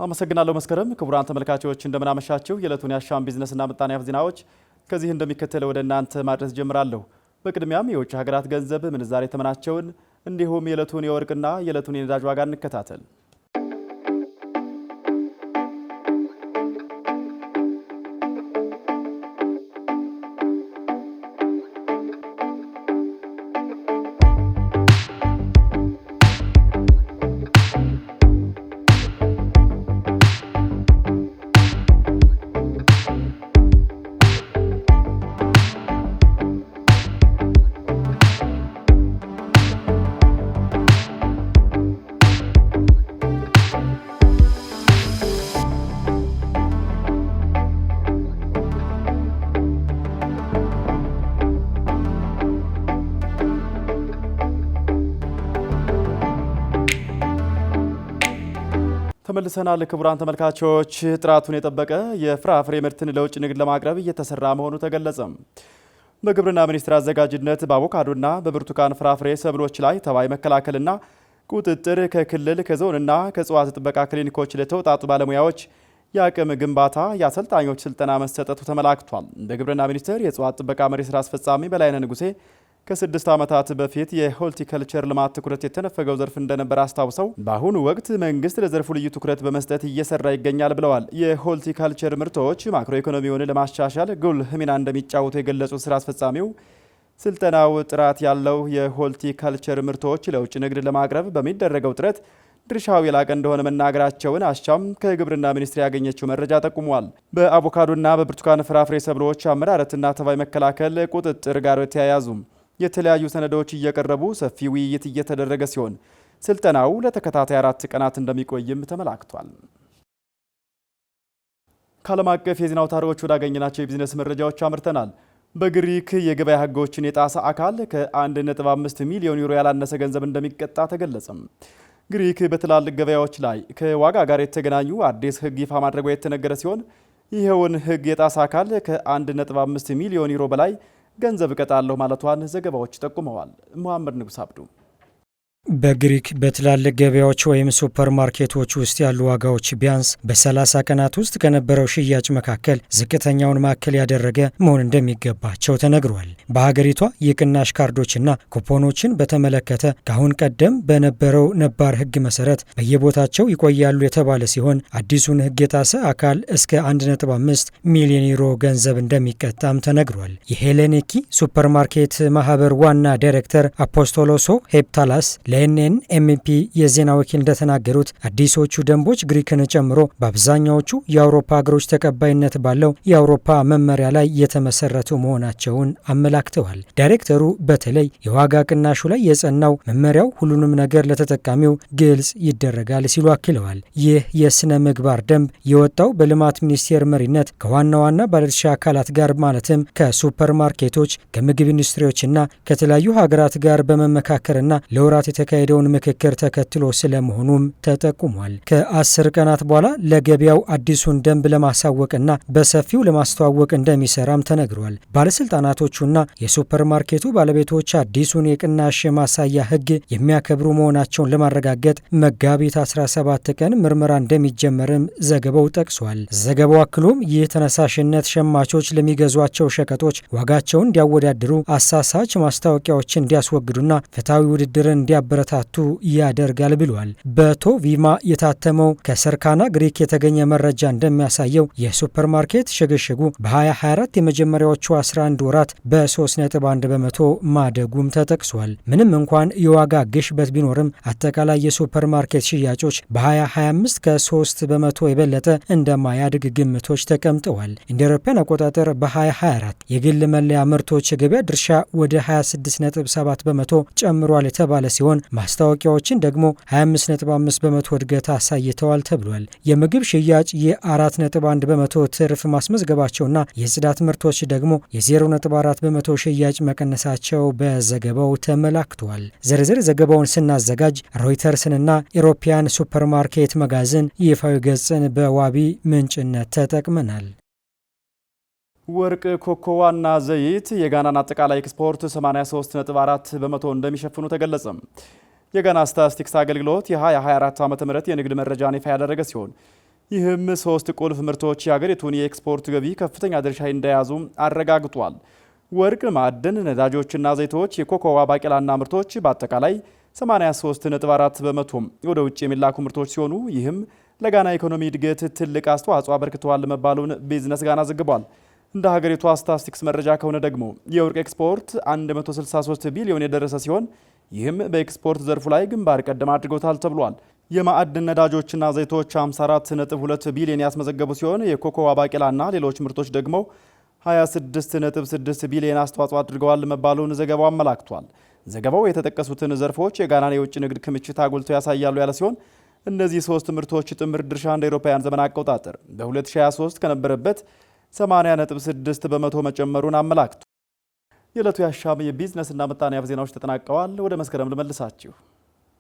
አመሰግናለሁ መስከረም። ክቡራን ተመልካቾች እንደምን አመሻችሁ። የዕለቱን የአሻም ቢዝነስና ምጣኔ ሀብት ዜናዎች ከዚህ እንደሚከተለው ወደ እናንተ ማድረስ ጀምራለሁ። በቅድሚያም የውጭ ሀገራት ገንዘብ ምንዛሬ ተመናቸውን እንዲሁም የዕለቱን የወርቅና የዕለቱን የነዳጅ ዋጋ እንከታተል። ተመልሰናል። ክቡራን ተመልካቾች ጥራቱን የጠበቀ የፍራፍሬ ምርትን ለውጭ ንግድ ለማቅረብ እየተሰራ መሆኑ ተገለጸ። በግብርና ሚኒስቴር አዘጋጅነት በአቮካዶና በብርቱካን ፍራፍሬ ሰብሎች ላይ ተባይ መከላከልና ቁጥጥር ከክልል ከዞንና ከእጽዋት ጥበቃ ክሊኒኮች ለተውጣጡ ባለሙያዎች የአቅም ግንባታ የአሰልጣኞች ስልጠና መሰጠቱ ተመላክቷል። በግብርና ሚኒስቴር የእጽዋት ጥበቃ መሪ ስራ አስፈጻሚ በላይነህ ንጉሴ ከ6 ዓመታት በፊት የሆልቲከልቸር ልማት ትኩረት የተነፈገው ዘርፍ እንደነበር አስታውሰው በአሁኑ ወቅት መንግስት ለዘርፉ ልዩ ትኩረት በመስጠት እየሰራ ይገኛል ብለዋል። የሆልቲከልቸር ምርቶች ማክሮ ኢኮኖሚውን ለማሻሻል ጉልህ ሚና እንደሚጫወቱ የገለጹት ስራ አስፈጻሚው ስልጠናው ጥራት ያለው የሆልቲከልቸር ምርቶች ለውጭ ንግድ ለማቅረብ በሚደረገው ጥረት ድርሻው የላቀ እንደሆነ መናገራቸውን አሻም ከግብርና ሚኒስቴር ያገኘችው መረጃ ጠቁሟል። በአቮካዶና በብርቱካን ፍራፍሬ ሰብሎች አመራረትና ተባይ መከላከል ቁጥጥር ጋር ተያያዙ የተለያዩ ሰነዶች እየቀረቡ ሰፊ ውይይት እየተደረገ ሲሆን ስልጠናው ለተከታታይ 4 ቀናት እንደሚቆይም ተመላክቷል። ከዓለም አቀፍ የዜና አውታሮች ወዳገኘናቸው የቢዝነስ መረጃዎች አምርተናል። በግሪክ የገበያ ሕጎችን የጣሰ አካል ከ1.5 ሚሊዮን ዩሮ ያላነሰ ገንዘብ እንደሚቀጣ ተገለጸም። ግሪክ በትላልቅ ገበያዎች ላይ ከዋጋ ጋር የተገናኙ አዲስ ሕግ ይፋ ማድረጓ የተነገረ ሲሆን ይኸውን ሕግ የጣሰ አካል ከ1.5 ሚሊዮን ዩሮ በላይ ገንዘብ እቀጣለሁ ማለቷን ዘገባዎች ጠቁመዋል። መሐመድ ንጉስ አብዱ በግሪክ በትላልቅ ገበያዎች ወይም ሱፐር ማርኬቶች ውስጥ ያሉ ዋጋዎች ቢያንስ በ30 ቀናት ውስጥ ከነበረው ሽያጭ መካከል ዝቅተኛውን ማዕከል ያደረገ መሆን እንደሚገባቸው ተነግሯል። በሀገሪቷ የቅናሽ ካርዶችና ኩፖኖችን በተመለከተ ከአሁን ቀደም በነበረው ነባር ሕግ መሰረት በየቦታቸው ይቆያሉ የተባለ ሲሆን አዲሱን ሕግ የጣሰ አካል እስከ 1.5 ሚሊዮን ዩሮ ገንዘብ እንደሚቀጣም ተነግሯል። የሄሌኒኪ ሱፐር ማርኬት ማህበር ዋና ዳይሬክተር አፖስቶሎሶ ሄፕታላስ ለኤንኤን ኤምፒ የዜና ወኪል እንደተናገሩት አዲሶቹ ደንቦች ግሪክን ጨምሮ በአብዛኛዎቹ የአውሮፓ ሀገሮች ተቀባይነት ባለው የአውሮፓ መመሪያ ላይ የተመሰረቱ መሆናቸውን አመላክተዋል። ዳይሬክተሩ በተለይ የዋጋ ቅናሹ ላይ የጸናው መመሪያው ሁሉንም ነገር ለተጠቃሚው ግልጽ ይደረጋል ሲሉ አክለዋል። ይህ የስነ ምግባር ደንብ የወጣው በልማት ሚኒስቴር መሪነት ከዋና ዋና ባለድርሻ አካላት ጋር ማለትም ከሱፐር ማርኬቶች፣ ከምግብ ኢንዱስትሪዎችና ከተለያዩ ሀገራት ጋር በመመካከርና ለወራት የተካሄደውን ምክክር ተከትሎ ስለመሆኑም ተጠቁሟል። ከ10 ቀናት በኋላ ለገበያው አዲሱን ደንብ ለማሳወቅና በሰፊው ለማስተዋወቅ እንደሚሰራም ተነግሯል። ባለስልጣናቶቹና የሱፐር ማርኬቱ ባለቤቶች አዲሱን የቅናሽ ማሳያ ሕግ የሚያከብሩ መሆናቸውን ለማረጋገጥ መጋቢት 17 ቀን ምርመራ እንደሚጀመርም ዘገባው ጠቅሷል። ዘገባው አክሎም ይህ ተነሳሽነት ሸማቾች ለሚገዟቸው ሸቀጦች ዋጋቸውን እንዲያወዳድሩ፣ አሳሳች ማስታወቂያዎችን እንዲያስወግዱና ፍትሐዊ ውድድርን እንዲያበረታቱ ያደርጋል ብሏል። በቶቪማ የታተመው ከሰርካና ግሪክ የተገኘ መረጃ እንደሚያሳየው የሱፐር ማርኬት ሽግሽጉ በ2024 የመጀመሪያዎቹ 11 ወራት በ3.1 በመቶ ማደጉም ተጠቅሷል። ምንም እንኳን የዋጋ ግሽበት ቢኖርም አጠቃላይ የሱፐር ማርኬት ሽያጮች በ2025 ከ3 በመቶ የበለጠ እንደማያድግ ግምቶች ተቀምጠዋል። እንደ አውሮፓውያን አቆጣጠር በ2024 የግል መለያ ምርቶች የገበያ ድርሻ ወደ 26.7 በመቶ ጨምሯል የተባለ ሲሆን ማስታወቂያዎችን ደግሞ 25.5 በመቶ እድገት አሳይተዋል ተብሏል። የምግብ ሽያጭ የ4.1 በመቶ ትርፍ ማስመዝገባቸውና የጽዳት ምርቶች ደግሞ የ0.4 በመቶ ሽያጭ መቀነሳቸው በዘገባው ተመላክቷል። ዝርዝር ዘገባውን ስናዘጋጅ ሮይተርስንና ኢሮፒያን ሱፐር ማርኬት መጋዘን ይፋዊ ገጽን በዋቢ ምንጭነት ተጠቅመናል። ወርቅ፣ ኮኮዋና ዘይት የጋናን አጠቃላይ ኤክስፖርት 83.4 በመቶ እንደሚሸፍኑ ተገለጸ። የጋና ስታቲስቲክስ አገልግሎት የ2024 ዓ.ም የንግድ መረጃን ይፋ ያደረገ ሲሆን ይህም 3 ቁልፍ ምርቶች የሀገሪቱን የኤክስፖርት ገቢ ከፍተኛ ድርሻ እንደያዙ አረጋግጧል። ወርቅ፣ ማዕድን፣ ነዳጆችና ዘይቶች፣ የኮኮዋ ባቄላና ምርቶች በአጠቃላይ 83.4 በመቶ ወደ ውጭ የሚላኩ ምርቶች ሲሆኑ ይህም ለጋና ኢኮኖሚ እድገት ትልቅ አስተዋጽኦ አበርክተዋል መባሉን ቢዝነስ ጋና ዘግቧል። እንደ ሀገሪቷ ስታትስቲክስ መረጃ ከሆነ ደግሞ የወርቅ ኤክስፖርት 163 ቢሊዮን የደረሰ ሲሆን ይህም በኤክስፖርት ዘርፉ ላይ ግንባር ቀደም አድርጎታል ተብሏል። የማዕድን ነዳጆችና ዘይቶች 54.2 ቢሊዮን ያስመዘገቡ ሲሆን የኮኮዋ ባቄላና ሌሎች ምርቶች ደግሞ 26.6 ቢሊዮን አስተዋጽኦ አድርገዋል መባሉን ዘገባው አመላክቷል። ዘገባው የተጠቀሱትን ዘርፎች የጋናን የውጭ ንግድ ክምችት አጉልተው ያሳያሉ ያለ ሲሆን እነዚህ 3 ምርቶች ጥምር ድርሻ እንደ አውሮፓውያን ዘመን አቆጣጠር በ2023 ከነበረበት 80.6 በመቶ መጨመሩን አመላክቷል። የዕለቱ የአሻም የቢዝነስና ምጣኔ ሀብት ዜናዎች ተጠናቀዋል። ወደ መስከረም ልመልሳችሁ።